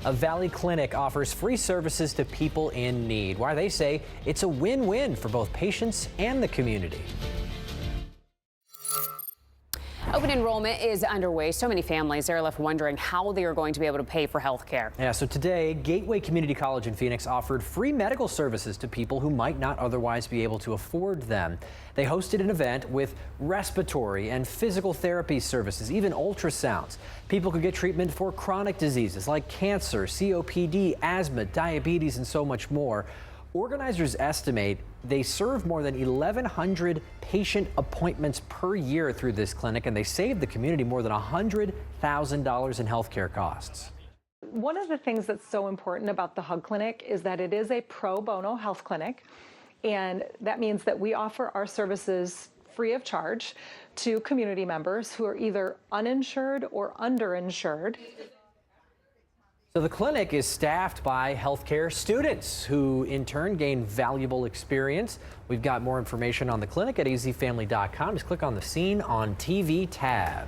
A Valley clinic offers free services to people in need. Why they say it's a win-win for both patients and the community. Open enrollment is underway. So many families are left wondering how they are going to be able to pay for health care. Yeah, so today, Gateway Community College in Phoenix offered free medical services to people who might not otherwise be able to afford them. They hosted an event with respiratory and physical therapy services, even ultrasounds. People could get treatment for chronic diseases like cancer, COPD, asthma, diabetes, and so much more. Organizers estimate they serve more than 1,100 patient appointments per year through this clinic, and they save the community more than $100,000 in healthcare costs. One of the things that's so important about the Hug Clinic is that it is a pro bono health clinic, and that means that we offer our services free of charge to community members who are either uninsured or underinsured. So the clinic is staffed by healthcare students who in turn gain valuable experience. We've got more information on the clinic at azfamily.com. Just click on the Scene on TV tab.